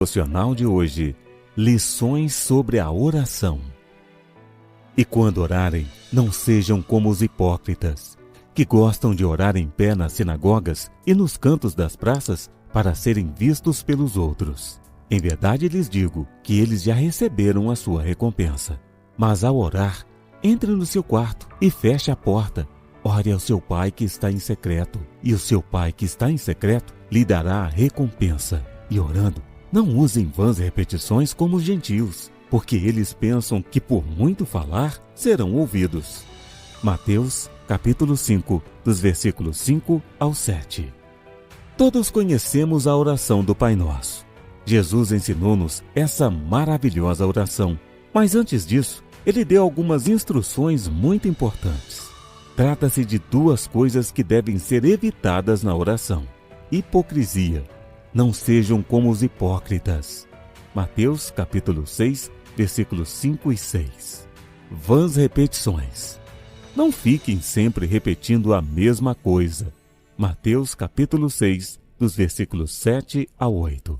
Devocional de hoje, lições sobre a oração. E quando orarem, não sejam como os hipócritas, que gostam de orar em pé nas sinagogas e nos cantos das praças para serem vistos pelos outros. Em verdade lhes digo que eles já receberam a sua recompensa. Mas ao orar, entre no seu quarto e feche a porta. Ore ao seu Pai que está em secreto, e o seu Pai que está em secreto lhe dará a recompensa. E orando, não usem vãs repetições como os gentios, porque eles pensam que por muito falar serão ouvidos. Mateus, capítulo 5, dos versículos 5 ao 7. Todos conhecemos a oração do Pai Nosso. Jesus ensinou-nos essa maravilhosa oração, mas antes disso, ele deu algumas instruções muito importantes. Trata-se de duas coisas que devem ser evitadas na oração: hipocrisia. Não sejam como os hipócritas. Mateus capítulo 6, versículos 5 e 6. Vãs repetições. Não fiquem sempre repetindo a mesma coisa. Mateus capítulo 6, dos versículos 7 a 8.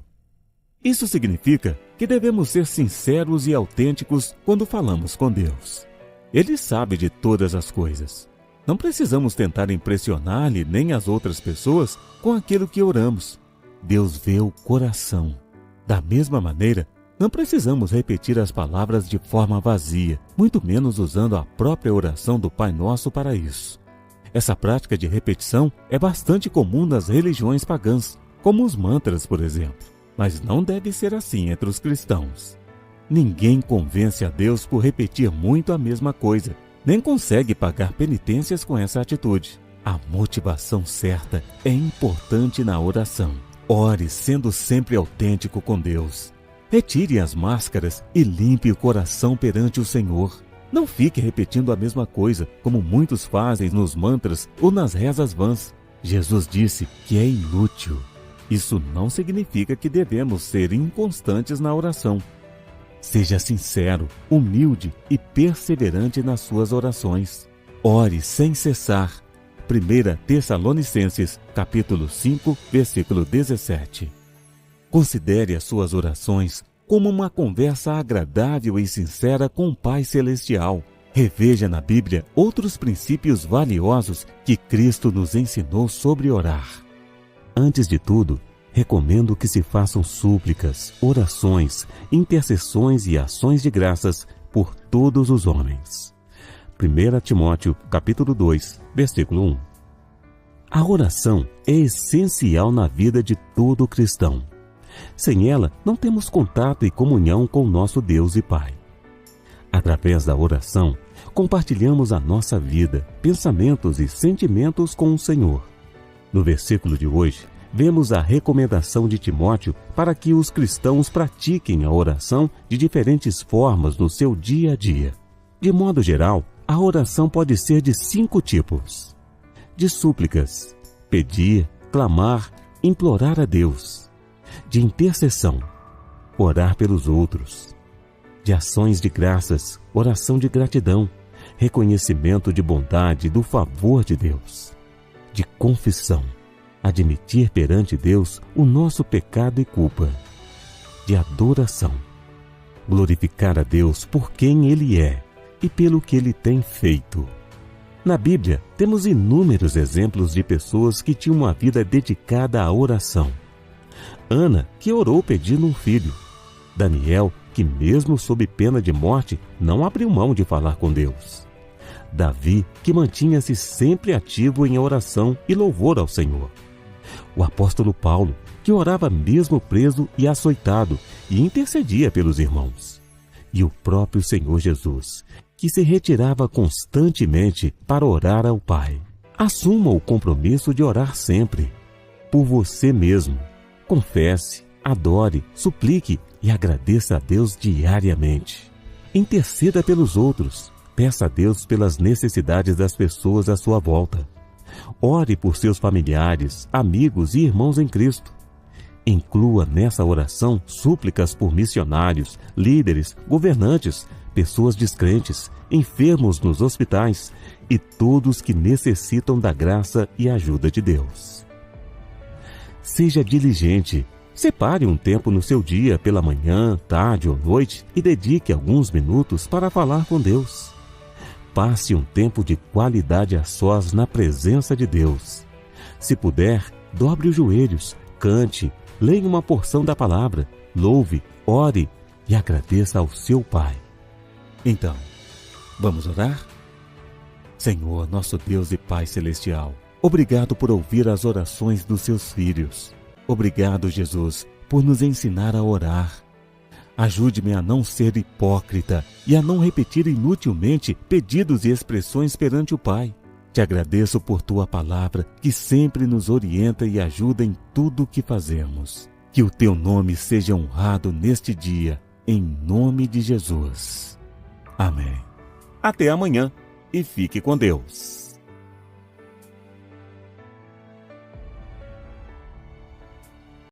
Isso significa que devemos ser sinceros e autênticos quando falamos com Deus. Ele sabe de todas as coisas. Não precisamos tentar impressionar-lhe nem as outras pessoas com aquilo que oramos. Deus vê o coração. Da mesma maneira, não precisamos repetir as palavras de forma vazia, muito menos usando a própria oração do Pai Nosso para isso. Essa prática de repetição é bastante comum nas religiões pagãs, como os mantras, por exemplo. Mas não deve ser assim entre os cristãos. Ninguém convence a Deus por repetir muito a mesma coisa, nem consegue pagar penitências com essa atitude. A motivação certa é importante na oração. Ore sendo sempre autêntico com Deus. Retire as máscaras e limpe o coração perante o Senhor. Não fique repetindo a mesma coisa, como muitos fazem nos mantras ou nas rezas vãs. Jesus disse que é inútil. Isso não significa que devemos ser inconstantes na oração. Seja sincero, humilde e perseverante nas suas orações. Ore sem cessar. 1 Tessalonicenses, capítulo 5, versículo 17. Considere as suas orações como uma conversa agradável e sincera com o Pai Celestial. Reveja na Bíblia outros princípios valiosos que Cristo nos ensinou sobre orar. Antes de tudo, recomendo que se façam súplicas, orações, intercessões e ações de graças por todos os homens. 1 Timóteo, capítulo 2, versículo 1. A oração é essencial na vida de todo cristão. Sem ela, não temos contato e comunhão com nosso Deus e Pai. Através da oração, compartilhamos a nossa vida, pensamentos e sentimentos com o Senhor. No versículo de hoje, vemos a recomendação de Timóteo para que os cristãos pratiquem a oração de diferentes formas no seu dia a dia. De modo geral, a oração pode ser de 5 tipos: de súplicas, pedir, clamar, implorar a Deus; de intercessão, orar pelos outros; de ações de graças, oração de gratidão, reconhecimento de bondade e do favor de Deus; de confissão, admitir perante Deus o nosso pecado e culpa; de adoração, glorificar a Deus por quem Ele é e pelo que Ele tem feito. Na Bíblia, temos inúmeros exemplos de pessoas que tinham uma vida dedicada à oração. Ana, que orou pedindo um filho; Daniel, que mesmo sob pena de morte, não abriu mão de falar com Deus; Davi, que mantinha-se sempre ativo em oração e louvor ao Senhor; o apóstolo Paulo, que orava mesmo preso e açoitado e intercedia pelos irmãos; e o próprio Senhor Jesus, que se retirava constantemente para orar ao Pai. Assuma o compromisso de orar sempre, por você mesmo. Confesse, adore, suplique e agradeça a Deus diariamente. Interceda pelos outros. Peça a Deus pelas necessidades das pessoas à sua volta. Ore por seus familiares, amigos e irmãos em Cristo. Inclua nessa oração súplicas por missionários, líderes, governantes, pessoas descrentes, enfermos nos hospitais e todos que necessitam da graça e ajuda de Deus. Seja diligente, Separe um tempo no seu dia, pela manhã, tarde ou noite, e dedique alguns minutos para falar com Deus. Passe um tempo de qualidade a sós na presença de Deus. Se puder, dobre os joelhos, cante, leia uma porção da palavra, louve, ore e agradeça ao seu Pai. Então, vamos orar? Senhor, nosso Deus e Pai Celestial, obrigado por ouvir as orações dos seus filhos. Obrigado, Jesus, por nos ensinar a orar. Ajude-me a não ser hipócrita e a não repetir inutilmente pedidos e expressões perante o Pai. Te agradeço por tua palavra, que sempre nos orienta e ajuda em tudo o que fazemos. Que o teu nome seja honrado neste dia, em nome de Jesus. Amém. Até amanhã e fique com Deus.